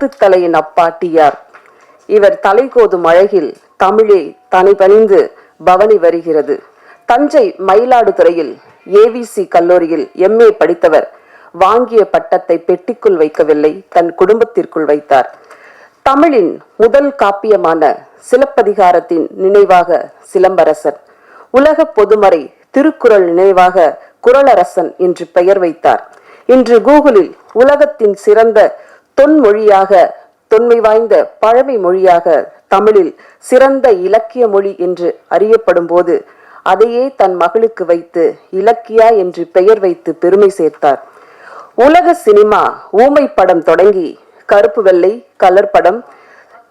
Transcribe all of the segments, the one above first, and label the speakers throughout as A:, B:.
A: 10 தலையின் அப்பா டிஆர். இவர் தலைகோதும் அழகில் தமிழே தனி பணிந்து பவனி வருகிறது. தஞ்சை மயிலாடுதுறையில் ஏவிசி கல்லூரியில் MA படித்தவர் வாங்கிய பட்டத்தை பெட்டிக்குள் வைக்கவில்லை, தன் குடும்பத்திற்குள் வைத்தார். தமிழின் முதல் காப்பியமான சிலப்பதிகாரத்தின் நினைவாக சிலம்பரசன், உலக பொதுமறை திருக்குறள் நினைவாக குறளரசன் என்று பெயர் வைத்தார். இன்று கூகுளில் உலகத்தின் சிறந்த தொன்மொழியாக, தொன்மை வாய்ந்த பழமை மொழியாக, தமிழில் சிறந்த இலக்கிய மொழி என்று அறியப்படும் போது அதையே தன் மகளுக்கு வைத்து இலக்கியா என்று பெயர் வைத்து பெருமை சேர்த்தார். உலக சினிமா ஊமை படம் தொடங்கி கருப்பு வெள்ளை, கலர் படம்,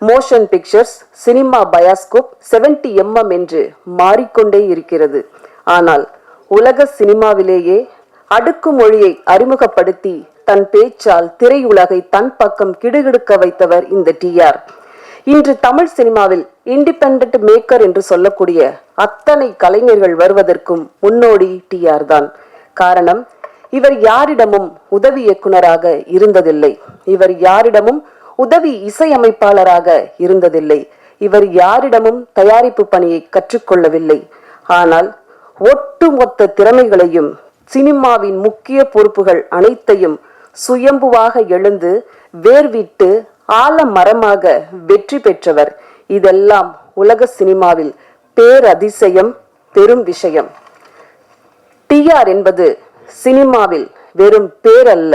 A: motion pictures, cinema bioscope, 70mm என்று மாறிக்கொண்டே இருக்கிறது. ஆனால் உலக சினிமாவிலேயே அடுக்குமொழியை அறிமுகப்படுத்தி தன் பேச்சால் திரையுலகை தன் பக்கம் கிடுகிடுக்க வைத்தவர் இந்த டிஆர். இன்று தமிழ் சினிமாவில் இண்டிபெண்டன்ட் மேக்கர் என்று சொல்லக்கூடிய அத்தனை கலைஞர்கள் வருவதற்கும் முன்னோடி டிஆர் தான். காரணம், இவர் யாரிடமும் உதவி இயக்குனராக இருந்ததில்லை. இவர் யாரிடமும் உதவி இசையமைப்பாளராக இருந்ததில்லை. இவர் யாரிடமும் தயாரிப்பு பணியை கற்றுக்கொள்ளவில்லை. ஆனால் ஒட்டுமொத்த திறமைகளையும் சினிமாவின் முக்கிய பொறுப்புகள் அனைத்தையும் சுயம்புவாக எழுந்து வேர்விட்டு ஆலமரமாக வெற்றி பெற்றவர். இதெல்லாம் உலக சினிமாவில் பேரதிசயம், பெரும் விஷயம். டிஆர் என்பது சினிமாவில் வெறும் பேர் அல்ல,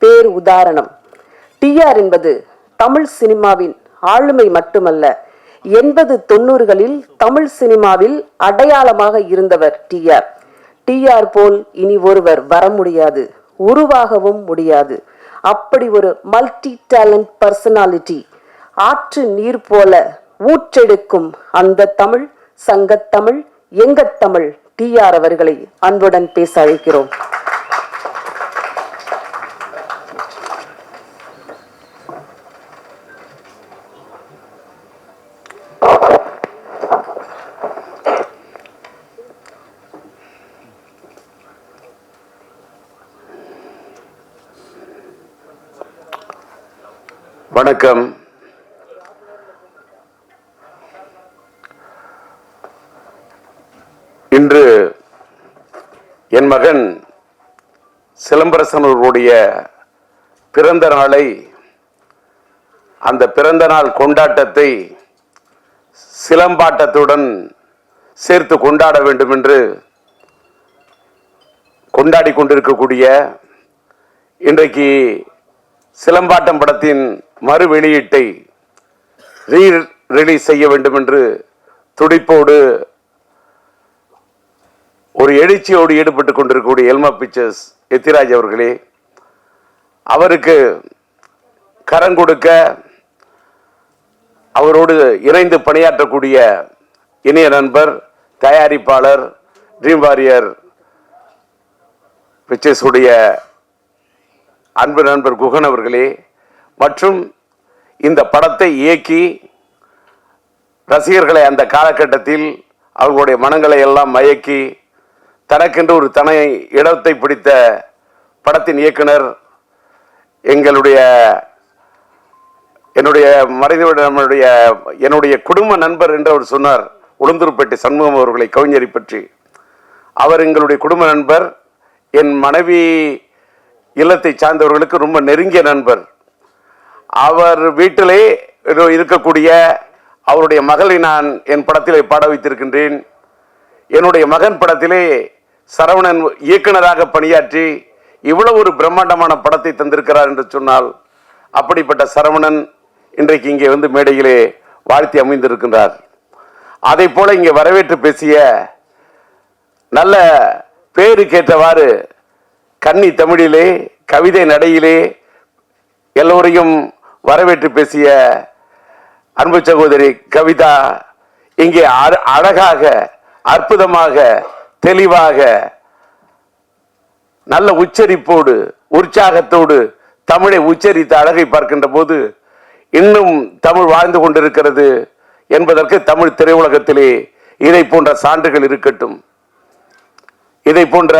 A: பேர் உதாரணம். டிஆர் என்பது தமிழ் சினிமாவின் ஆளுமை மட்டுமல்ல, 80-90களில் தமிழ் சினிமாவில் அடையாளமாக இருந்தவர் டிஆர். டிஆர் போல் இனி ஒருவர் வர முடியாது, உருவாகவும் முடியாது. அப்படி ஒரு மல்டி டேலண்ட் பர்சனாலிட்டி. ஆற்று நீர் போல ஊற்றெடுக்கும் அந்த தமிழ், சங்கத்தமிழ், எங்கத்தமிழ் டிஆர் அவர்களை அன்புடன் பேச அழைக்கிறோம்.
B: வணக்கம். இன்று என் மகன் சிலம்பரசன் அவர்களுடைய பிறந்த நாளை, அந்த பிறந்த நாள் கொண்டாட்டத்தை சிலம்பாட்டத்துடன் சேர்த்து கொண்டாட வேண்டும் என்று கொண்டாடி கொண்டிருக்கக்கூடிய, இன்றைக்கு சிலம்பாட்டம் படத்தின் மறு வெளியீட்டை ரிலீஸ் செய்ய வேண்டும் என்று துடிப்போடு ஒரு எழுச்சியோடு ஈடுபட்டுக் கொண்டிருக்கக்கூடிய எல்மா பிக்சர்ஸ் எத்திராஜ் அவர்களே, அவருக்கு கரம் கொடுக்க அவரோடு இணைந்து பணியாற்றக்கூடிய இணைய நண்பர், தயாரிப்பாளர், ட்ரீம் வாரியர் பிக்சர்ஸ் உடைய அன்பு நண்பர் குகன் அவர்களே, மற்றும் இந்த படத்தை இயக்கி ரசிகர்களை அந்த காலகட்டத்தில் அவர்களுடைய மனங்களை எல்லாம் மயக்கி தனக்கென்று ஒரு தனி இடத்தை பிடித்த படத்தின் இயக்குனர், என்னுடைய குடும்ப நண்பர் என்று அவர் சொன்னார். உளுந்தூர்பேட்டை சண்முகம் அவர்களை, கவிஞரை பற்றி. அவர் எங்களுடைய குடும்ப நண்பர், என் மனைவி இல்லத்தை சார்ந்தவர்களுக்கு ரொம்ப நெருங்கிய நண்பர். அவர் வீட்டிலே இருக்கக்கூடிய அவருடைய மகளை நான் என் படத்திலே பாட வைத்திருக்கின்றேன். என்னுடைய மகன் படத்திலே சரவணன் இயக்குனராக பணியாற்றி இவ்வளவு ஒரு பிரம்மாண்டமான படத்தை தந்திருக்கிறார் என்று சொன்னால், அப்படிப்பட்ட சரவணன் இன்றைக்கு இங்கே வந்து மேடையிலே வாழ்த்தி அமைந்திருக்கின்றார். அதை போல இங்கே வரவேற்று பேசிய, நல்ல பேருக்கேற்றவாறு கன்னி தமிழிலே, கவிதை நடையிலே எல்லோரையும் வரவேற்று பேசிய அன்பு சகோதரி கவிதா இங்கே அழகாக, அற்புதமாக, தெளிவாக, நல்ல உச்சரிப்போடு, உற்சாகத்தோடு தமிழை உச்சரித்த அழகை பார்க்கின்ற போது இன்னும் தமிழ் வாழ்ந்து கொண்டிருக்கிறது என்பதற்கு தமிழ் திரையுலகத்திலே இதை போன்ற சான்றுகள் இருக்கட்டும், இதை போன்ற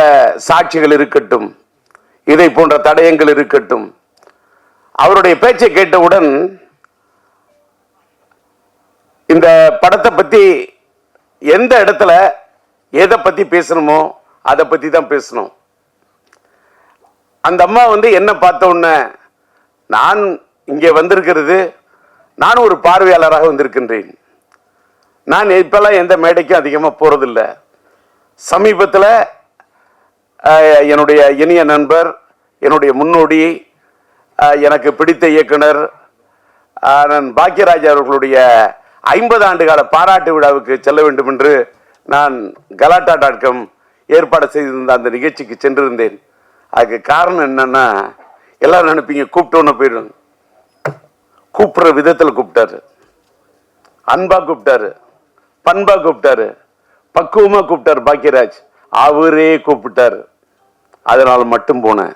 B: சாட்சிகள் இருக்கட்டும், இதை போன்ற தடயங்கள் இருக்கட்டும். அவருடைய பேச்சை கேட்டவுடன் இந்த படத்தை பத்தி எந்த இடத்துல எதை பத்தி பேசணுமோ அதை பத்தி தான் பேசணும். அந்த அம்மா என்ன பார்த்த உடனே, நான் இங்கே வந்திருக்கிறது, நானும் ஒரு பார்வையாளராக வந்திருக்கின்றேன். நான் இப்பெல்லாம் எந்த மேடைக்கும் அதிகமாக போறதில்லை. சமீபத்தில் என்னுடைய இனிய நண்பர், என்னுடைய முன்னோடி, எனக்கு பிடித்த இயக்குனர் பாக்கியராஜ் அவர்களுடைய 50 ஆண்டு கால பாராட்டு விழாவுக்கு செல்ல வேண்டும் என்று நான் கலாட்டா.com ஏற்பாடு செய்திருந்த அந்த நிகழ்ச்சிக்கு சென்றிருந்தேன். அதுக்கு காரணம் என்னன்னா, எல்லாரும் நினைப்பீங்க கூப்பிட்டோன்னு போயிடும். கூப்பிடுற விதத்தில் கூப்பிட்டாரு, அன்பா கூப்பிட்டாரு, பண்பா கூப்பிட்டாரு, பக்குவமா கூப்பிட்டாரு பாக்கியராஜ். அவரே கூப்பிட்டாரு, அதனால மட்டும் போனேன்.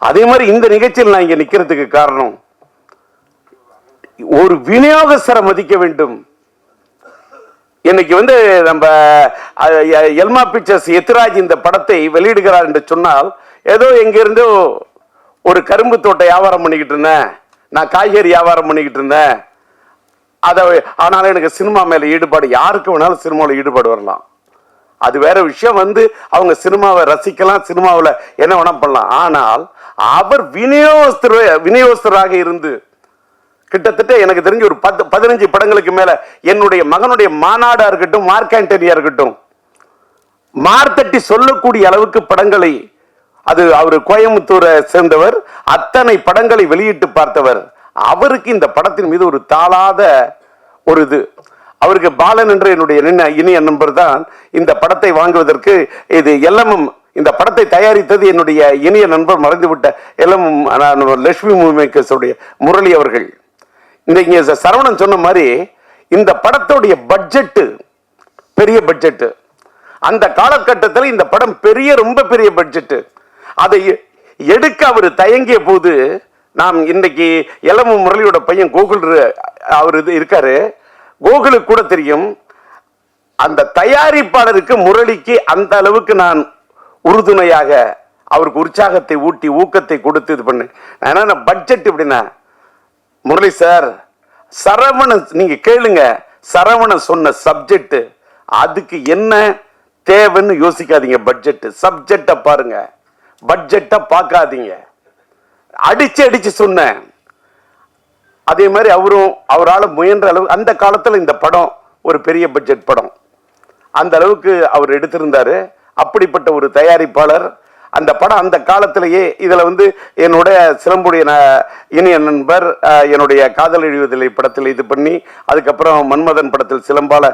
B: அதே மாதிரி இந்த நிகழ்ச்சியில் நான் இங்க நிக்கிறதுக்கு காரணம், ஒரு விநியோகஸ்தரை மதிக்க வேண்டும். இன்னைக்கு நம்ம எல்மா பிக்சர்ஸ் எத்திராஜ் இந்த படத்தை வெளியிடுகிறார் என்று சொன்னால், ஏதோ எங்கிருந்தோ ஒரு கரும்பு தோட்ட வியாபாரம் பண்ணிக்கிட்டு இருந்தேன், நான் காய்கறி வியாபாரம் பண்ணிக்கிட்டு இருந்தேன், ஆனாலும் எனக்கு சினிமா மேல ஈடுபாடு, யாருக்கு வேணாலும் சினிமாவில் ஈடுபாடு வரலாம், அது வேற விஷயம். அவங்க சினிமாவை ரசிக்கலாம், சினிமாவில் என்ன வேணா பண்ணலாம். ஆனால் அவர் விநியோகஸ்தராக இருந்து கிட்டத்தட்ட எனக்கு தெரிஞ்ச ஒரு 15 படங்களுக்கு மேல என்னுடைய மகனுடைய மாநாடா இருக்கட்டும், மார்க் ஆண்டனியா இருக்கட்டும், மார்த்தட்டி சொல்லக்கூடிய அளவுக்கு படங்களை, அது அவர் கோயம்புத்தூரை சேர்ந்தவர், அத்தனை படங்களை வெளியிட்டு பார்த்தவர். அவருக்கு இந்த படத்தின் மீது ஒரு தாளாத ஒரு இது. அவருக்கு பாலன் என்ற என்னுடைய இனிய நண்பர் தான் இந்த படத்தை வாங்குவதற்கு, இது எல்லமும் இந்த படத்தை தயாரித்தது என்னுடைய இனிய நண்பர் மறைந்துவிட்ட எல்லமும் லட்சுமி மூவிமேக்கர்ஸ் முரளி அவர்கள். இங்க சரவணன் சொன்ன மாதிரி இந்த படத்துடைய பட்ஜெட் பெரிய பட்ஜெட். அந்த காலகட்டத்தில் இந்த படம் ரொம்ப பெரிய பட்ஜெட். அதை எடுக்க அவர் தயங்கிய போது, நாம் இன்னைக்கு எல்லமு முரளியோட பையன் கோகுல் அவர் இருக்காரு, கோகுலுக்கு கூட தெரியும், அந்த தயாரிப்பாளருக்கு முரளிக்கு அந்த அளவுக்கு நான் உறுதுணையாக அவருக்கு உற்சாகத்தை ஊட்டி ஊக்கத்தை கொடுத்து இது பண்ணு. பட்ஜெட் எப்படின்னா, முரளி சார், சரவணன் நீங்க கேளுங்க, சரவணன் சொன்ன சப்ஜெக்ட், அதுக்கு என்ன தேவைன்னு யோசிக்காதீங்க, பட்ஜெட் சப்ஜெக்ட பாருங்க, பட்ஜெட்ட பார்க்காதீங்க. அடிச்சு சொன்னேன். அதே மாதிரி அவரால் முயன்ற அளவு அந்த காலத்தில் இந்த படம் ஒரு பெரிய பட்ஜெட் படம், அந்த அளவுக்கு அவர் எடுத்திருந்தாரு. அப்படிப்பட்ட ஒரு தயாரிப்பாளர். அந்த படம் அந்த காலத்திலேயே இதுல என்னுடைய சிலம்புடைய இனிய நண்பர் என்னுடைய காதல் எழுவதில்லை படத்தில் இது பண்ணி, அதுக்கப்புறம் மன்மதன் படத்தில் சிலம்பால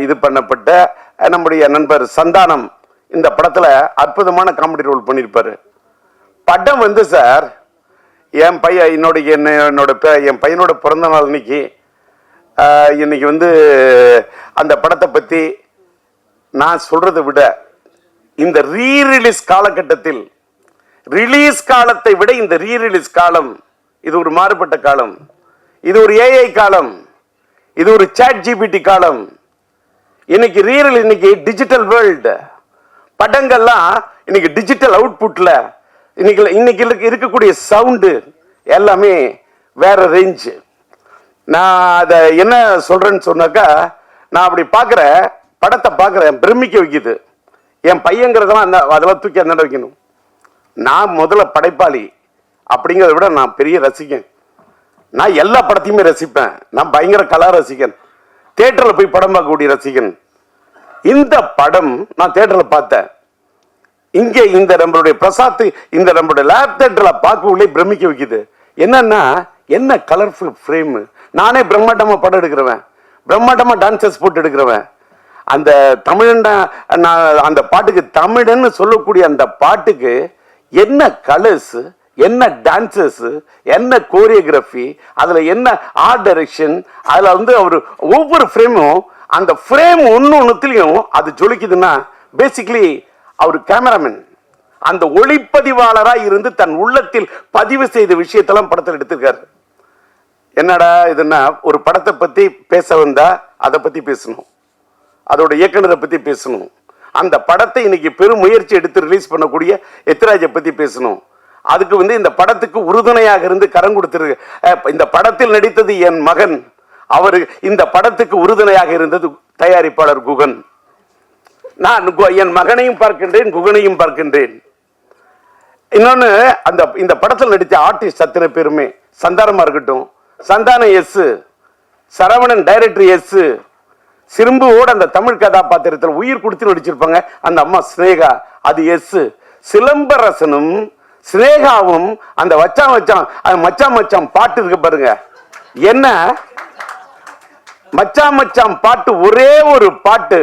B: இது பண்ணப்பட்ட நம்முடைய நண்பர் சந்தானம் இந்த படத்துல அற்புதமான காமெடி ரோல் பண்ணியிருப்பாரு. படம் சார், என் பையனோட பிறந்த நாள் இன்னைக்கு அந்த படத்தை பத்தி நான் சொல்றதை விட, இந்த ரீரிலீஸ் காலகட்டத்தில், ரிலீஸ் காலத்தை விட இந்த ரீரிலீஸ் காலம் இது ஒரு மாறுபட்ட காலம், இது ஒரு ஏஐ காலம், இது ஒரு சாட் ஜிபிடி காலம். இன்னைக்கு டிஜிட்டல் வேர்ல்டு, படங்கள்லாம் இன்னைக்கு டிஜிட்டல் அவுட்புட்ல இன்னைக்கு இருக்கக்கூடிய சவுண்டு எல்லாமே வேற ரேஞ்சு. நான் அதை என்ன சொல்றேன்னு சொன்னாக்கா, நான் அப்படி பார்க்குறேன், படத்தை பார்க்குறேன், பிரமிக்க வைக்குது. என் பையங்கிறதெல்லாம் அதெல்லாம் தூக்கி அந்த வைக்கணும். நான் முதல்ல படைப்பாளி அப்படிங்கிறத விட நான் பெரிய ரசிகன். நான் எல்லா படத்தையுமே ரசிப்பேன். நான் பயங்கர கலா ரசிகன், தியேட்டரில் போய் படம் பார்க்கக்கூடிய ரசிகன். இந்த படம் நான் தியேட்டரில் பார்த்தேன். இங்கே இந்த நம்மளுடைய பிரசாத் இந்த நம்மளுடைய லேப் தியேட்டரில் பார்க்கவுள்ளே பிரமிக்க வைக்குது. என்னன்னா, என்ன கலர்ஃபுல் ஃப்ரேம். நானே பிரம்மாண்டமா படம் எடுக்கிறவன், பிரம்மாண்டமா டான்சர்ஸ் போட்டு எடுக்கிறவன். அந்த தமிழன் அந்த பாட்டுக்கு, தமிழன்னு சொல்லக்கூடிய அந்த பாட்டுக்கு என்ன கலர்ஸ், என்ன டான்சர்ஸ், என்ன கோரியோகிராஃபி, அதுல என்ன ஆர்ட் டைரக்ஷன், அதுல அவர் ஒவ்வொரு ஃப்ரேமும், அந்த ஃப்ரேம் ஒன்னொன்னுத்திலையும் அது ஜொலிக்குதுன்னா, பேசிக்கலி அவர் கேமராமேன், அந்த ஒளிப்பதிவாளராக இருந்து தன் உள்ளத்தில் பதிவு செய்த விஷயத்தெல்லாம் படத்தில் எடுத்திருக்காரு. என்னடா இதுன்னா, ஒரு படத்தை பத்தி பேச வந்தா அதை பத்தி பேசணும், அதோட இயக்குனரை பத்தி பேசணும், அந்த படத்தை இன்னைக்கு பெரும் முயற்சி எடுத்து ரிலீஸ் பண்ணக்கூடிய எத்திராஜை பத்தி பேசணும். அதுக்கு வந்து இந்த படத்துக்கு உறுதுணையாக இருந்து கரம் கொடுத்திருக்கு. இந்த படத்தில் நடித்தது என் மகன். அவர் இந்த படத்துக்கு உறுதுணையாக இருந்தது தயாரிப்பாளர் குகன். நான் என் மகனையும் பார்க்கின்றேன், குகனையும் பார்க்கின்றேன். இன்னொன்னு, இந்த படத்தில் நடித்த ஆர்டிஸ்ட் அத்தனை பேருமே, சந்தானமா இருக்கட்டும், Santhanam yes, Saravanan director yes, சிறும்புவோட அந்த தமிழ் கதாபாத்திரத்தில் உயிர் கொடுத்து நடிச்சிருப்பாங்க அந்த அம்மா ஸ்னேகா, அது எஸ். சிலம்பரசனும் ஸ்னேகாவும் அந்த மச்சான் மச்சான் மச்சான் பாட்டு இருக்கு பாருங்க, என்ன மச்சான் மச்சான் பாட்டு, ஒரே ஒரு பாட்டு,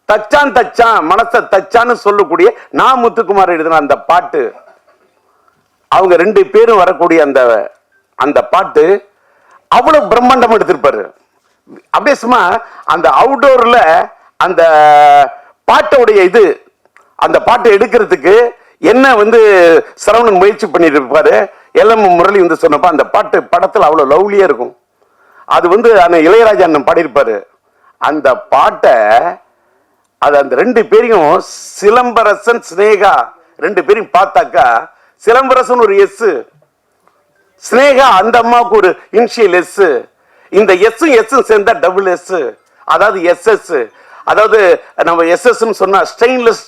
B: தச்சான் தச்சான் மனச தச்சான்னு சொல்லக்கூடிய நான் முத்துக்குமார் எழுதின அந்த பாட்டு, அவங்க ரெண்டு பேரும் வரக்கூடிய அந்த பாட்டு அவ்வளவு பிரம்மாண்டம் எடுத்திருப்பாரு. அப்படியே சும்மா அந்த அவுட்டோர்ல அந்த பாட்டோடைய அந்த பாட்டை எடுக்கிறதுக்கு என்ன வந்து சரவணன் முயற்சி பண்ணிட்டு இருப்பாரு. எல்எம் முரளி வந்து சொன்னப்ப அந்த பாட்டு படத்துல அவ்வளவு லவ்லியா இருக்கும். அது வந்து இளையராஜா அண்ணன் பாடியிருப்பாரு. அந்த பாட்டை அந்த ரெண்டு பேரையும், சிலம்பரசன் ஸ்னேகா ரெண்டு பேரையும் பார்த்தாக்கா, சிலம்பரசன் ஒரு எஸ், ஸ்னேகா அந்த அம்மாவுக்கு ஒரு இனிஷியல் எஸ், இந்த எஸ் எஸ் சேர்ந்தா டபுள் எஸ், அதாவது எஸ்எஸ். அதாவது நம்ம எஸ்எஸ் சொன்னா ஸ்டெயின்லெஸ்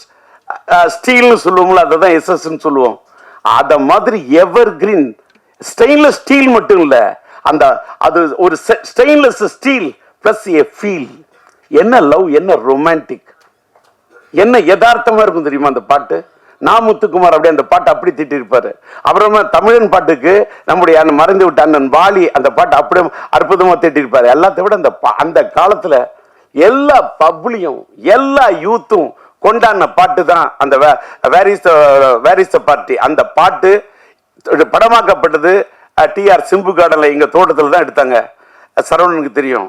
B: ஸ்டீல்னு சொல்லுவோம்ல, அதான் எஸ்எஸ் சொல்லுவோம். அத மாதிரி எவர் கிரீன் ஸ்டெயின்லெஸ் ஸ்டீல் மட்டும் இல்ல, அது ஒரு stainless steel plus A feel. என்ன லவ், என்ன ரொமான்டிக், என்ன யதார்த்தமா இருக்கும் தெரியுமா அந்த பாட்டு. நான் முத்துக்குமார் அப்படியே அந்த பாட்டு அப்படி திட்டி இருப்பாரு. அப்புறமா தமிழன் பாட்டுக்கு நம்முடைய மறைந்து விட்ட அண்ணன் வாலி அந்த பாட்டு அப்படியே அற்புதமா திட்டி இருப்பாரு. எல்லாத்த விட அந்த காலத்துல எல்லா பப்ளியும் எல்லா யூத்தும் கொண்டாடின பாட்டு தான் அந்த வேர் இஸ் த பார்ட்டி. அந்த பாட்டு படமாக்கப்பட்டது டிஆர் சிம்பு கார்டன்ல, எங்க தோட்டத்தில் தான் எடுத்தாங்க. சரவணனுக்கு தெரியும்.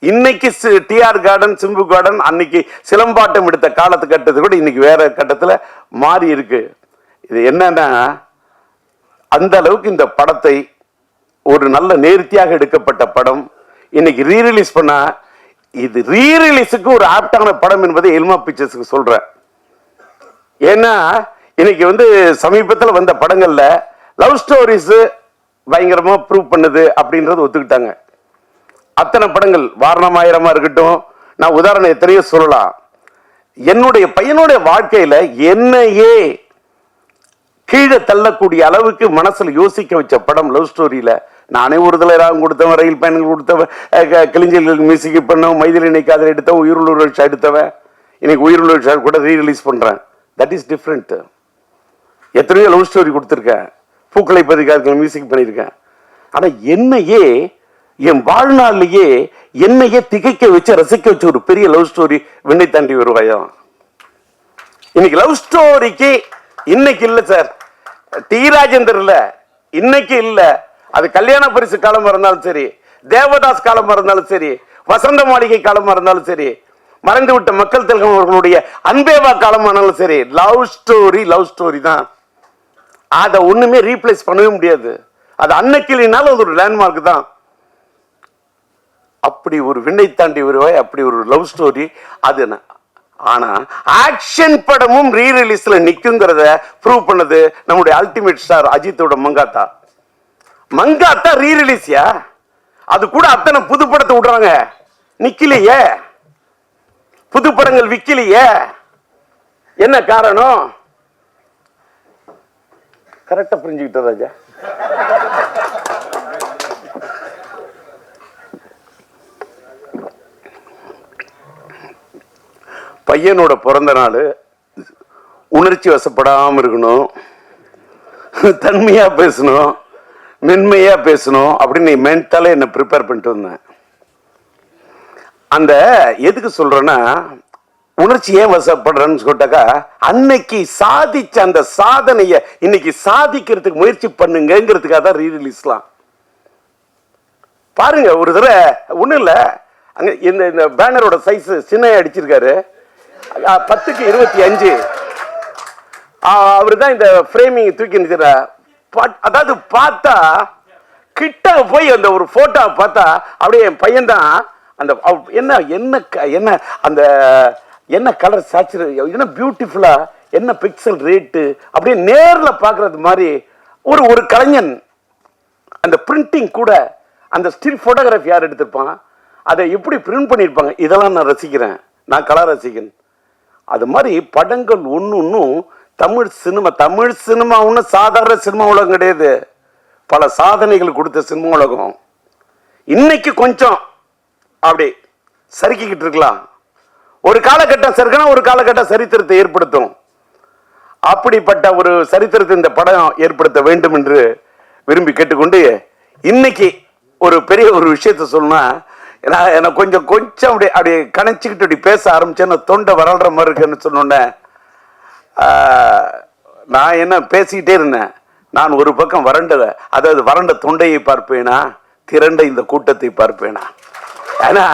B: இன்னைக்கு டிஆர் கார்டன், சிம்பு கார்டன் அன்னைக்கு சிலம்பாட்டம் எடுத்த காலத்து கட்டத்தை கூட இன்னைக்கு வேற கட்டத்தில் மாறி இருக்கு. இது என்னன்னா, அந்த அளவுக்கு இந்த படத்தை ஒரு நல்ல நேர்த்தியாக எடுக்கப்பட்ட படம் இன்னைக்கு ரீரிலீஸ் பண்ணா, இது ரீரிலீஸுக்கு ஒரு ஆப்டான படம் என்பதை எல்மா பிக்சர்ஸ்க்கு சொல்றேன். ஏன்னா இன்னைக்கு வந்து சமீபத்தில் வந்த படங்கள்ல லவ் ஸ்டோரிஸ் பயங்கரமா ப்ரூவ் பண்ணுது அப்படின்றது ஒத்துக்கிட்டாங்க. அத்தனை படங்கள், வாரணமாயிரமா இருக்கட்டும், நான் உதாரணம் எத்தனையோ சொல்லலாம். என்னுடைய பையனுடைய வாழ்க்கையில என்னையே கீழே தள்ளக்கூடிய அளவுக்கு மனசுல யோசிக்க வச்ச படம் லவ் ஸ்டோரியில. நானே ஒரு தலை ராகம் கொடுத்தவன், ரயில் பயணங்கள் கொடுத்தவன், கிளிஞ்சல்களுக்கு மியூசிக் பண்ணவன், மைதிலினை காதல் எடுத்தவன், உயிருள்ள ஷா எடுத்தவன். இன்னைக்கு உயிருள்ள ஷா கூட ரீரிலீஸ் பண்றேன். That is different. எத்தனையோ லவ் ஸ்டோரி கொடுத்துருக்கேன், பூக்களை பதிக்காத மியூசிக் பண்ணியிருக்கேன். ஆனா என்னையே என் வாழ்நாளிலேயே என்னையே திகைக்க வச்சு ரசிக்க வச்ச ஒரு பெரிய லவ் ஸ்டோரி விண்ணை தாண்டி வருவாயம். இன்னைக்கு லவ் ஸ்டோரிக்கு இன்னைக்கு இல்ல சார், டி ராஜேந்தர் இல்ல, இன்னைக்கு இல்ல. அது கல்யாண பரிசு காலமா இருந்தாலும் சரி, தேவதாஸ் காலமா இருந்தாலும் சரி, வசந்த மாளிகை காலமா இருந்தாலும் சரி, மறைந்து விட்ட மக்கள் திலகம் அவர்களுடைய அன்பேவா காலமானாலும் சரி, லவ் ஸ்டோரி தான். அதை ஒண்ணுமே ரீப்ளேஸ் பண்ணவே முடியாது. அது அன்னைக்கு இல்லைனாலும் அது ஒரு லேண்ட்மார்க் தான். அப்படி ஒரு விண்ணை தாண்டி வருவாய், அப்படி ஒரு லவ் ஸ்டோரி அது. ஆனா ஆக்ஷன் படமும் ரீரிலீஸ்ல நிக்குங்கிறத ப்ரூவ் பண்ணது நம்முடைய அல்டிமேட் ஸ்டார் அஜித்தோட மங்காத்தா ரீரிலீஸ்யா. அது கூட அத்தனை புது படத்தை விடுறாங்க, நிக்கலையே, புது படங்கள் விக்கலையே. என்ன காரணம்? கரெக்டா புரிஞ்சுக்கிட்ட ராஜா. பையனோட பிறந்த நாள் உணர்ச்சி வசப்படாம இருக்கணும், தன்மையா பேசணும், மென்மையா பேசணும் அப்படின்னு மென்டலா என்ன ப்ரிப்பேர் பண்ணிட்டு வந்தேன். அந்த எதுக்கு சொல்றேன்னா, உணர்ச்சி ஏன் வசப்படுறேன்னு சொல்லிட்டாக்கா, அன்னைக்கு சாதிச்ச அந்த சாதனைய இன்னைக்கு சாதிக்கிறதுக்கு முயற்சி பண்ணுங்கிறதுக்காக தான் ரீரிலீஸ்லாம். பாருங்க, ஒரு தடவை ஒண்ணும் இல்ல, அங்க இந்த பேனரோட சைஸ் சின்ன அடிச்சிருக்காரு, 10:25. அவரு தான் இந்த ஃப்ரேமிங் தூக்கி நிற்கிற. அதாவது பார்த்தா கிட்ட போய் அந்த ஒரு போட்டோ பார்த்தா அப்படியே என் பையன் தான். அந்த என்ன என்ன என்ன அந்த என்ன கலர் சாச்சுரேட், என்ன பியூட்டிஃபுல்லா என்ன பிக்சல் ரேட்டு அப்படியே நேர்ல பார்க்கறது மாதிரி ஒரு ஒரு கலைஞன் அந்த பிரிண்டிங் கூட, அந்த ஸ்டில் போட்டோகிராஃபி யார் எடுத்திருப்பான், அதை எப்படி பிரிண்ட் பண்ணியிருப்பாங்க, இதெல்லாம் நான் ரசிக்கிறேன். நான் கலா ரசிகன். அது மாதிரி படங்கள் ஒன்றும் தமிழ் சினிமா ஒன்றும் சாதாரண சினிமா உலகம் கிடையாது. பல சாதனைகள் கொடுத்த சினிமா உலகம். இன்னைக்கு கொஞ்சம் அப்படி சறுக்கிக்கிட்டு இருக்கலாம். ஒரு காலகட்டம் சறுக்கினா ஒரு காலகட்டம் சரித்திரத்தை ஏற்படுத்தும். அப்படிப்பட்ட ஒரு சரித்திரத்தை இந்த படம் ஏற்படுத்த வேண்டும் என்று விரும்பி கேட்டுக்கொண்டு, இன்னைக்கு ஒரு பெரிய ஒரு விஷயத்த சொல்லணும்னா, எனக்கு கொஞ்சம் அப்படி கணச்சிக்கிட்டு அப்படி பேச ஆரம்பிச்சேன்னு தொண்டை வளர்ற மாதிரி இருக்குன்னு சொன்னோன்னே, நான் என்ன பேசிக்கிட்டே இருந்தேன். நான் ஒரு பக்கம் வறண்ட தொண்டையை பார்ப்பேனா, திரண்ட இந்த கூட்டத்தை பார்ப்பேனா. ஆனா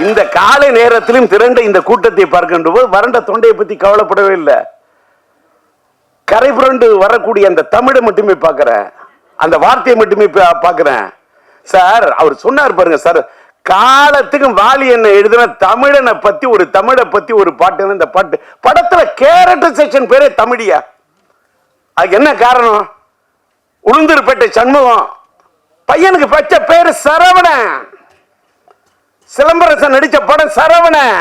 B: இந்த காலை நேரத்திலும் திரண்ட இந்த கூட்டத்தை பார்க்கின்ற போது வறண்ட தொண்டையை பத்தி கவலைப்படவே இல்லை. கரை புரண்டு வரக்கூடிய அந்த தமிழை மட்டுமே பார்க்கிறேன், அந்த வார்த்தையை மட்டுமே பார்க்கிறேன். சார் அவர் சொன்னார் பாருங்க சார், காலத்துக்கு வாலி என்ன எழுதுன தமிழனை பத்தி ஒரு தமிழை பத்தி ஒரு பாட்டு. இந்த பாட்டு படத்துல கேரக்டர் செக்ஷன் பேரே தமிழியா? அதுக்கு என்ன காரணம்? உளுந்தூர்பேட்டை சண்முகம் பையனுக்கு பச்சை பேரு சரவணன். சிலம்பரசன் நடிச்ச படம் சரவணன்.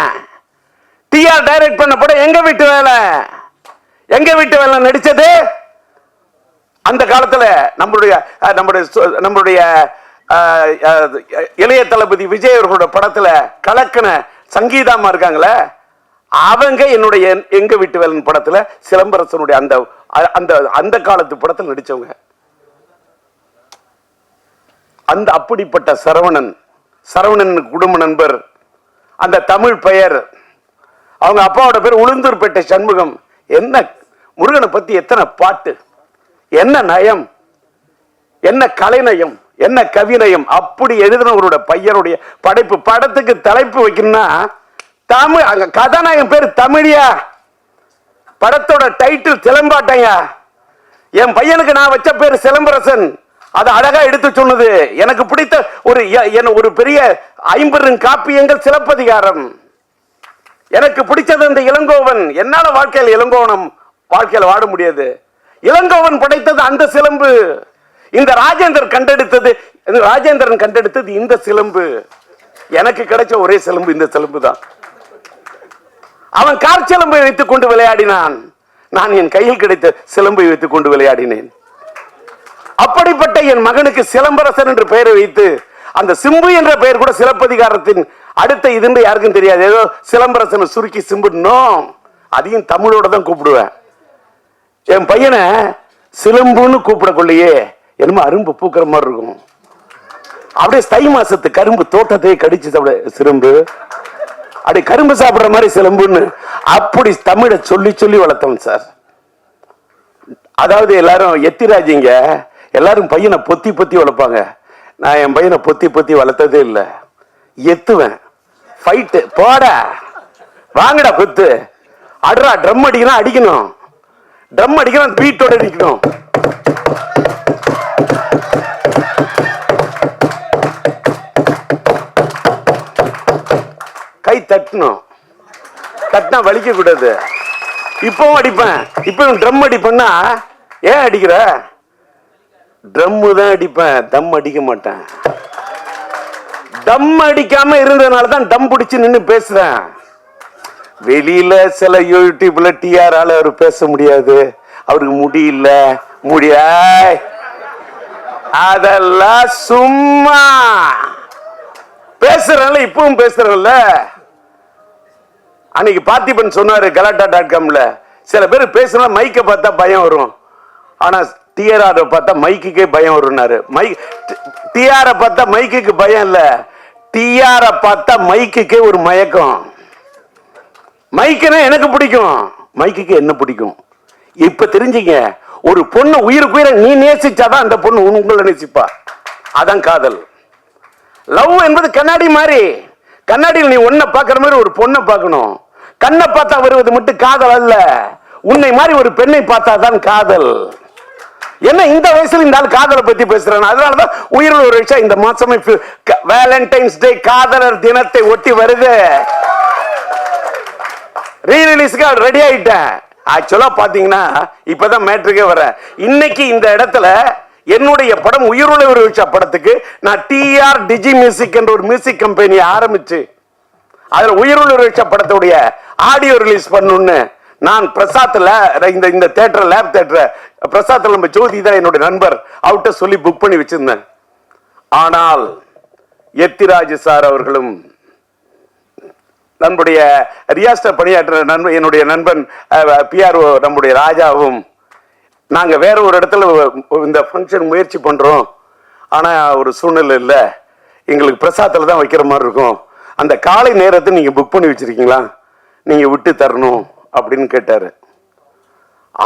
B: டிஆர் டைரக்ட் பண்ண படம் எங்க வீட்டு வேலை நடிச்சது. அந்த காலத்துல நம்மளுடைய இளைய தளபதி விஜய் அவர்களோட படத்துல கலக்கன சங்கீதாமா இருக்காங்களே, அவங்க என்னுடைய எங்க வீட்டு வேலன் படத்துல சிலம்பரசனுடைய அந்த காலத்து படத்தில் நடிச்சவங்க. அந்த அப்படிப்பட்ட சரவணன் குடும்ப நண்பர், அந்த தமிழ் பெயர், அவங்க அப்பாவோட பேர் உளுந்தூர்பேட்டை சண்முகம். என்ன முருகனை பத்தி எத்தனை பாட்டு, என்ன நயம், என்ன கலைநயம், என்ன கவிநயம். அப்படி எழுதினவரோட பையனுடைய படைப்பு. படத்துக்கு தலைப்பு வைக்கணும்னா தமிழ், அங்க கதாநாயகன் பேர் தமிழியா, படத்தோட டைட்டில் சிலம்பாட்டையா. என் பையனுக்கு நான் வச்ச பேர் சிலம்பரசன். அது அழகா எடுத்து சொன்னது. எனக்கு பிடித்த ஒரு பெரிய 50 காப்பியங்கள் சிலப்பதிகாரம். எனக்கு பிடிச்சது இந்த இளங்கோவன். என்னால வாழ்க்கையில் வாட முடியாது. இளங்கோவன் படைத்தது அந்த சிலம்பு. இந்த ராஜேந்திரன் கண்டெடுத்தது இந்த சிலம்பு. எனக்கு கிடைச்ச ஒரே சிலம்பு இந்த சிலம்பு தான். அவன் கார் சிலம்பை வைத்துக் கொண்டு விளையாடினான், நான் என் கையில் கிடைத்த சிலம்பை வைத்துக் கொண்டு விளையாடினேன். அப்படிப்பட்ட என் மகனுக்கு சிலம்பரசன் என்று பெயரை வைத்து, அந்த சிம்பு என்ற பெயர் கூட சிலப்பதிகாரத்தின் அடுத்த இதுன்னு யாருக்கும் தெரியாது. ஏதோ சிலம்பரசன் சுருக்கி சிம்புனோ, அதையும் தமிழோட தான் கூப்பிடுவேன். என் பையனை சிலம்புன்னு கூப்பிடக்குள்ளேயே என்னமோ அரும்பு பூக்கிற மாதிரி இருக்கும். அப்படியே தை மாசத்து கரும்பு தோட்டத்தையே கடிச்சு சிலம்பு, அப்படி கரும்பு சாப்பிடுற மாதிரி சிலம்புன்னு அப்படி தமிழை சொல்லி சொல்லி வளர்த்தவன் சார். அதாவது எல்லாரும் எத்திராஜிங்க, எல்லாரும் பையனை பொத்தி வளர்ப்பாங்க. நான் என் பையனை பொத்தி வளர்த்ததே இல்லை. எத்துவேன், ஃபைட்டு, போடா வாங்கடா குத்து, அடுறா, ட்ரம் அடிக்கணும், ட்ரம் அடிக்கணும், பீட்டோட அடிக்கணும். கை தட்டணும், தட்டினா வலிக்க கூடாது. இப்பவும் அடிப்பேன். இப்பவும் ட்ரம் அடிப்பேன்னா, ஏன் அடிக்கிற? ட்ரம்மு தான் அடிப்பேன், தம் அடிக்க மாட்டேன். தம் அடிக்காம இருந்ததுனால தான் டம் பிடிச்சு நின்று பேசுறேன். வெளியில சில யூடியூப்ல டிஆரால அவர் பேச முடியாது, அவருக்கு முடியல, அதெல்லாம் சும்மா பேசுறேன்ல, இப்பவும் பேசுறேன்ல. அன்னைக்கு பார்த்திபன் சொன்னாரு கலாட்டா.comல, சில பேர் பேசுனா மைக்கை பார்த்தா பயம் வரும், ஆனா டிஆர் பார்த்தா மைக்குக்கே பயம் வரும்னாரு. டிஆர பார்த்தா மைக்குக்கு பயம் இல்ல, டிஆர பார்த்தா மைக்குக்கே ஒரு மயக்கம். மைக்குன்னா எனக்கு பிடிக்கும், மைக்குக்கு என்ன பிடிக்கும். இப்ப தெரிஞ்சுங்க, ஒரு பொண்ணு உயிருக்கு நீ நேசிச்சாதான் அந்த பொண்ணு உங்களை நேசிப்பா. அதான் காதல். லவ் என்பது கண்ணாடி மாதிரி. கண்ணாடியில் நீ ஒன்ன பாக்குற மாதிரி ஒரு பொண்ணை பார்க்கணும். கண்ணை பார்த்தா வருவது மட்டும் காதல் அல்ல, உன்னை மாதிரி ஒரு பெண்ணை பார்த்தா தான் காதல். என்ன இந்த வயசுல இந்த ஆள் காதலை பத்தி பேசுறேன். அதனாலதான் உயிரில் ஒரு விஷயம், இந்த மாசமே வேலண்டைன்ஸ் டே, காதலர் தினத்தை ஒட்டி வருது. ரீ ரிலீஸ்க்கு ரெடி ஆயிட்டேன். ஆக்சுவலா பாத்தீங்கன்னா இப்பதான் மேட்ருக்கே வர. இன்னைக்கு இந்த இடத்துல என்னுடைய படம் உயிருள்ள ஒரு விஷயம் படத்துக்கு நான் டிஆர் டிஜி மியூசிக் என்ற ஒரு மியூசிக் கம்பெனியை ஆரம்பிச்சு அதுல உயிருள்ள ஒரு விஷயம் படத்துடைய ஆடியோ ரிலீஸ் பண்ணணும்னு நான் பிரசாத்ல இந்த தியேட்டர் லேப் தியேட்டர் பிரசாத்ல நம்ம ஜோதி தான் என்னுடைய நண்பர் அவர்கிட்ட சொல்லி புக் பண்ணி வச்சிருந்தேன். ஆனால் எத்திராஜ் சார் அவர்களும் நம்முடைய ரியாஸ்டர் பணியாற்ற நண்பன் என்னுடைய நண்பன் பிஆர்ஓ நம்முடைய ராஜாவும் நாங்க வேற ஒரு இடத்துல இந்த ஃபங்க்ஷன் முயற்சி பண்றோம், ஆனா ஒரு சூழ்நிலை இல்லை, எங்களுக்கு பிரசாத்தில் தான் வைக்கிற மாதிரி இருக்கும், அந்த காலை நேரத்தை நீங்க புக் பண்ணி வச்சிருக்கீங்களா, நீங்க விட்டு தரணும் அப்படின்னு கேட்டாரு.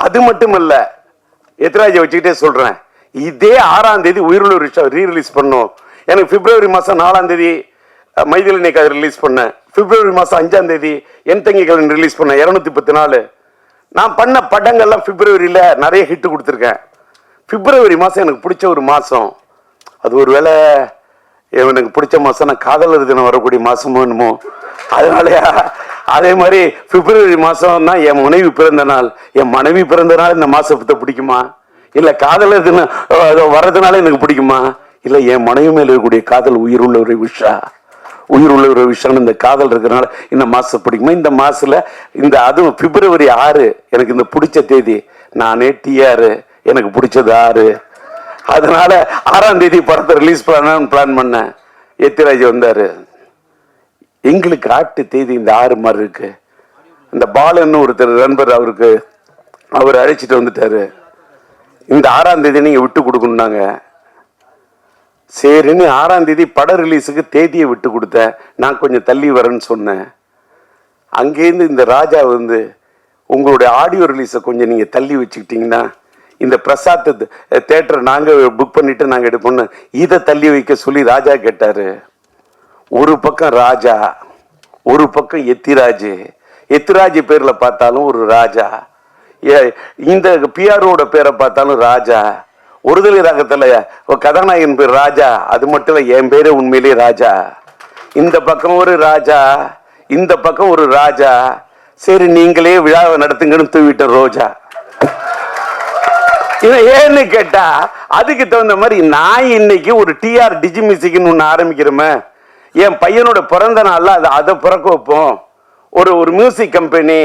B: அது மட்டும் இல்ல, எத்திராஜை வச்சுக்கிட்டே சொல்றேன், இதே 6ஆம் தேதி உயிருள்ள ரீ ரிலீஸ் பண்ணும். எனக்கு பிப்ரவரி மாசம் 4ஆம் தேதி மைதிலி அதை ரிலீஸ் பண்ணேன். பிப்ரவரி மாசம் 5ஆம் தேதி என் தங்கிகள் ரிலீஸ் பண்ணேன். 210 நான் பண்ண படங்கள்லாம் பிப்ரவரியில நிறைய ஹிட் கொடுத்துருக்கேன். பிப்ரவரி மாசம் எனக்கு பிடிச்ச ஒரு மாசம். அது ஒரு வேளை எனக்கு பிடிச்ச மாசம் நான் காதலர் தினம் வரக்கூடிய மாசமோ என்னமோ, அதனாலயா அதே மாதிரி பிப்ரவரி மாசம்னா என் மனைவி பிறந்த நாள். என் மனைவி பிறந்த நாள் இந்த மாசத்தை பிடிக்குமா, இல்ல காதலர் தினம் வர்றதுனால எனக்கு பிடிக்குமா, இல்ல என் மனைவி மேல இருக்கக்கூடிய காதல் உயிருள்ள ஒரு விஷயம் இந்த காதல் இருக்கிறனால இந்த மாசம் பிடிக்குமா. இந்த மாசத்துல இந்த அதுவும் பிப்ரவரி 6 எனக்கு இந்த பிடிச்ச தேதி. நானே டிஆர் எனக்கு பிடிச்சது 6, அதனால 6ஆம் தேதி படத்தை ரிலீஸ் பண்ண பிளான் பண்ணேன். எத்திராஜ் வந்தாரு. எங்களுக்கு ஆட்டு தேதி இந்த 6 மாதிரி இருக்கு. இந்த பாலன்னு ஒருத்தர் நண்பர் அவருக்கு அவர் அழைச்சிட்டு வந்துட்டாரு. இந்த 6ஆம் தேதி நீங்க விட்டு கொடுக்கணும்னாங்க. சரின்னு 6ஆம் தேதி பட ரிலீஸுக்கு தேதியை விட்டு கொடுத்தேன். நான் கொஞ்சம் தள்ளி வரேன்னு சொன்னேன். அங்கேருந்து இந்த ராஜா வந்து உங்களுடைய ஆடியோ ரிலீஸை கொஞ்சம் நீங்க தள்ளி வச்சுக்கிட்டீங்கன்னா இந்த பிரசாத் தியேட்டர் நாங்க புக் பண்ணிட்டு நாங்க எடுப்போம், இதை தள்ளி வைக்க சொல்லி ராஜா கேட்டாரு. ஒரு பக்கம் ராஜா, ஒரு பக்கம் எத்திராஜ் பேர்ல பார்த்தாலும் ஒரு ராஜா, இந்த பிஆரோட பேரை பார்த்தாலும் ராஜா. ஒருதலை ராகத்துல கதாநாயகன் பேர் ராஜா, அது மட்டும் இல்ல என் பேரு உண்மையிலேயே ராஜா. இந்த பக்கம் ஒரு ராஜா, இந்த பக்கம் ஒரு ராஜா. சரி நீங்களே விழாவை நடத்துங்கன்னு தூவிட்ட ரோஜா. ஏன்னு கேட்டா அதுக்கு தகுந்த மாதிரி நான் இன்னைக்கு ஒரு டிஆர் டிஜி மியூசிக்னு ஒண்ணு ஆரம்பிக்கிறோமே, என் பையனோட பிறந்த நாள்ல அதை பிறக்க வைப்போம். ஒரு மியூசிக் கம்பெனி,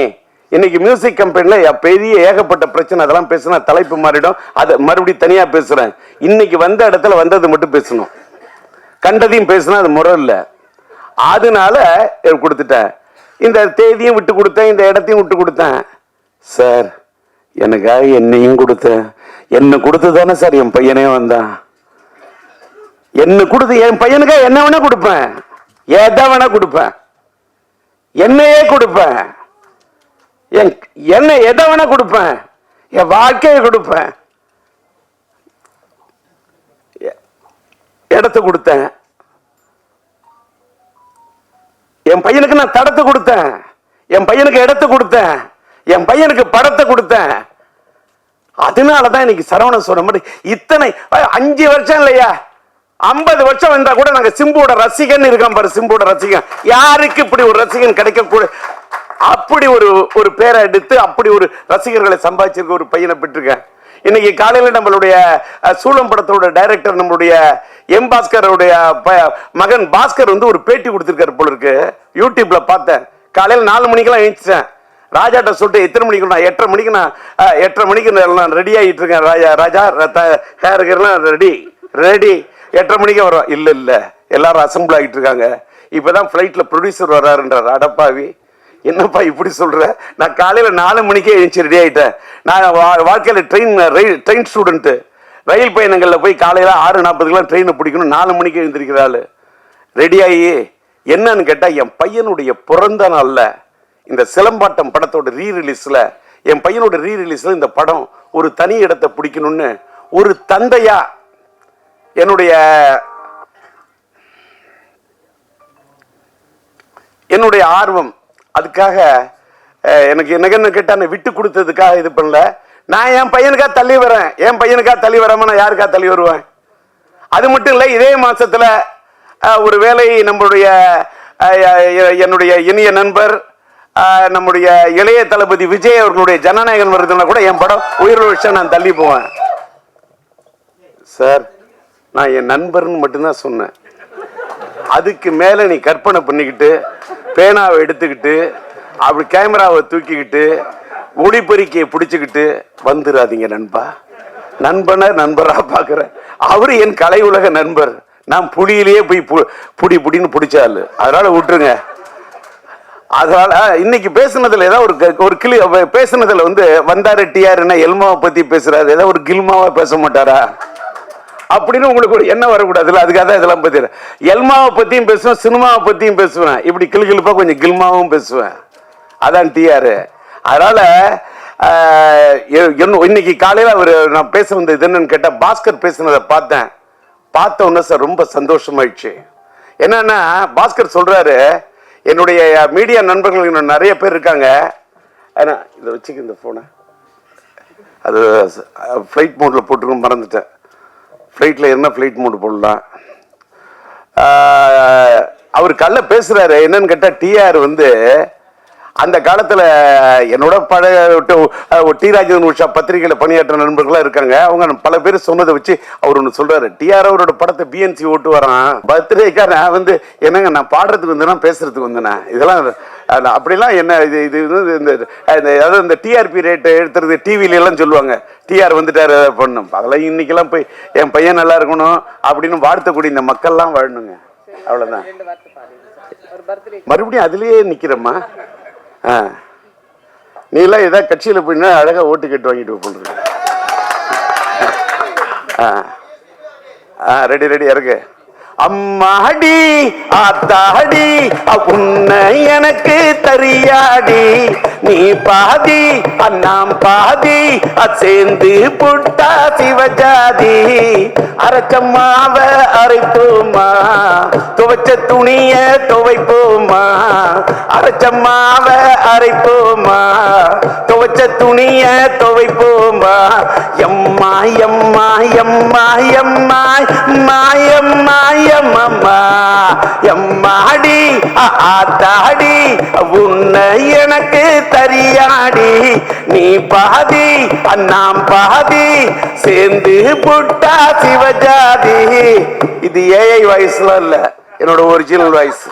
B: இன்னைக்கு மியூசிக் கம்பெனில பெரிய ஏகப்பட்ட பிரச்சனை, அதெல்லாம் பேசினா தலைப்பு மாறிடும், அதை மறுபடியும் தனியா பேசுறேன். இன்னைக்கு வந்த இடத்துல வந்தது மட்டும் பேசணும், கண்டதையும் பேசினா அது முறை இல்லை. அதனால கொடுத்துட்டேன். இந்த தேதியும் விட்டு கொடுத்தேன், இந்த இடத்தையும் விட்டு கொடுத்தேன். சார் எனக்காக என்னையும் கொடுத்தேன், என்ன கொடுத்து தானே சார் என் பையனே வந்தான். என்ன கொடுத்து என் பையனுக்காக என்ன வேணா கொடுப்பேன், எதை வேணா கொடுப்பேன், என்னையே கொடுப்பேன், என்ன எதை வேணா கொடுப்பேன், என் வாழ்க்கையை கொடுப்பேன். இடத்தை கொடுத்தேன், என் பையனுக்கு நான் தடத்தை கொடுத்தேன், என் பையனுக்கு இடத்தை கொடுத்தேன், என் பையனுக்கு படத்தை கொடுத்தேன். அதனாலதான் இன்னைக்கு சரவணன் சொன்ன மாதிரி இத்தனை 5 வருஷம் இல்லையா, 50 வருஷம் வந்தா கூட நாங்க சிம்புவோட ரசிகன் இருக்கான் பாரு. சிம்புவோட ரசிகன், யாருக்கு இப்படி ஒரு ரசிகன் கிடைக்க கூட, அப்படி ஒரு பேரை எடுத்து அப்படி ஒரு ரசிகர்களை சம்பாதிச்சிருக்க ஒரு பையனை பெற்றிருக்கேன். இன்னைக்கு காலையில நம்மளுடைய சூளம் படத்தோட டைரக்டர் நம்மளுடைய எம் பாஸ்கருடைய மகன் பாஸ்கர் வந்து ஒரு பேட்டி கொடுத்திருக்காரு போல இருக்கு, யூடியூப்ல பார்த்தேன். காலையில 4 மணிக்கெல்லாம் எழுந்துச்சேன். ராஜாட்ட சொல்லிட்டு எத்தனை மணிக்கு, நான் 8:30 மணிக்கு, நான் 8:30 மணிக்கு நான் ரெடி ஆகிட்டு இருக்கேன். ராஜா ஹேருக்கெல்லாம் ரெடி 8:30 மணிக்கு வரும். இல்ல எல்லாரும் அசம்பிள் ஆகிட்டு இருக்காங்க, இப்பதான் பிளைட்ல ப்ரொடியூசர் வர்றாருன்றார். அடப்பாவி, என்னப்பா இப்படி சொல்ற? நான் காலையில 4 மணிக்கே எழுந்துச்சு ரெடி ஆயிட்டேன். நான் வாழ்க்கையில ட்ரெயின் ஸ்டூடெண்ட், ரயில் பயணங்கள்ல போய் காலையில 6:40 ட்ரெயினை பிடிக்கணும், 4 மணிக்கு எழுந்திருக்கிறாள். ரெடி ஆகி என்னன்னு கேட்டா, என் பையனுடைய பிறந்த நாள்ல இந்த சிலம்பாட்டம் படத்தோட ரீ ரிலீஸ்ல, என் பையனோட ரீ ரிலீஸ்ல இந்த படம் ஒரு தனி இடத்தை பிடிக்கணும்னு ஒரு தந்தையா என்னுடைய ஆர்வம். அதுக்காக எனக்கு என்ன கேட்டா விட்டு கொடுத்ததுக்காக இது பண்ணல. நான் என் பையனுக்காக தள்ளி வரேன், என் பையனுக்காக தள்ளி வராம நான் யாருக்காக தள்ளி வருவேன்? அது மட்டும் இல்லை, இதே மாசத்துல ஒரு வேலை நம்மளுடைய என்னுடைய இனிய நண்பர் நம்முடைய இளைய தளபதி விஜய் அவர்களுடைய ஜனநாயகன் வருதுன்னா கூட என் படம் உயிர் விஷயம் நான் தள்ளி போவேன். சார், நான் என் நண்பர்னு மட்டும்தான் சொன்னேன். அதுக்கு மேல நீ கற்பனை பண்ணிக்கிட்டு பேனாவை எடுத்துக்கிட்டு அப்படி கேமராவை தூக்கிக்கிட்டு ஒளிப்பெருக்கியை பிடிச்சுக்கிட்டு வந்துடாதீங்க நண்பா. நண்பனை நண்பரா பாக்குறேன். அவரு என் கலை உலக நண்பர். நான் புலியிலேயே போய் புடின்னு பிடிச்சாலு. அதனால விட்டுருங்க. அதனால இன்னைக்கு பேசுனதுல ஏதாவது ஒரு கிளி பேசுனதுல வந்தாரு டிஆர் என்ன எல்மாவை பத்தி பேசுறாரு, ஏதாவது ஒரு கில்மாவா பேச மாட்டாரா அப்படின்னு உங்களுக்கு ஒரு எண்ணம் வரக்கூடாதுல்ல. அதுக்காக தான் இதெல்லாம் பத்தி எல்மாவை பத்தியும் பேசுவேன், சினிமாவை பத்தியும் பேசுவேன், இப்படி கிளுகிழுப்பா கொஞ்சம் கில்மாவும் பேசுவேன். அதான் டிஆர். அதனால இன்னைக்கு காலையில நான் பேச வந்தது என்னன்னு கேட்டா, பாஸ்கர் பேசுனதை பார்த்த உடனே சார் ரொம்ப சந்தோஷமாயிடுச்சு. என்னன்னா பாஸ்கர் சொல்றாரு, என்னுடைய மீடியா நண்பர்கள் நிறைய பேர் இருக்காங்க. இதை வச்சுக்க இந்த போனை, அது ஃபிளைட் மோட்ல போட்டுருக்க மறந்துட்டேன். ஃபிளைட்ல என்ன ஃபிளைட் மோட் போடலாம். அவர் கல்ல பேசுறாரு. என்னன்னு கேட்டா, டிஆர் அந்த காலத்துல என்னோட பழைய டி ராஜேந்திரன் உஷா பத்திரிகையில பணியாற்ற நண்பர்களா இருக்காங்க. அவங்க பல பேர் சொன்னதை வச்சு அவர் ஒண்ணு சொல்றாரு. டிஆர் அவரோட படத்தை பிஎன்சி ஓட்டு வரான். பர்த்டேக்கார என்னங்க நான் பாடுறதுக்கு வந்தேன்னா பேசுறதுக்கு வந்தேனா, இதெல்லாம் அப்படிலாம் என்ன இந்த டிஆர்பி ரேட் எடுத்துறது டிவில எல்லாம் சொல்லுவாங்க. டிஆர் வந்துட்டாரு பண்ணும். அதெல்லாம் இன்னைக்கெல்லாம் போய் என் பையன் நல்லா இருக்கணும் அப்படின்னு வாழ்த்தக்கூடிய இந்த மக்கள்லாம் வாழணுங்க. அவ்வளவுதான். மறுபடியும் அதுலயே நிக்கிறம்மா. நீ எல்லாம் ஏதாவது கட்சியில போயின்னா அழகா ஓட்டு கேட்டு வாங்கிட்டு போடுறது. ரெடி இருக்கு. அம்மாடி ஆத்தாடி உன்னை எனக்கு தெரியாடி, நீ பாதி அண்ணாம் பாதி சேர்ந்து புட்டா சிவஜாதி. அரைச்சம்மாவ அரைப்போமா, துவைச்ச துணிய துவைப்போமா. அரைச்சம்மாவ அரைப்போமா, துவைச்ச துணிய துவைப்போமா. எம்மா எம்மா எம்மா எம்மா மாயம்மாய அம்மா எம்மாடி ஆத்தாடி உன்னை எனக்கு தெரியாடி, நீ பாதி அண்ணாம் பாதி சேர்ந்து புட்டா சிவஜாதி. இது ஏஐ வாய்ஸ்லாம் இல்ல, என்னோட ஒரிஜினல் வாய்ஸ்.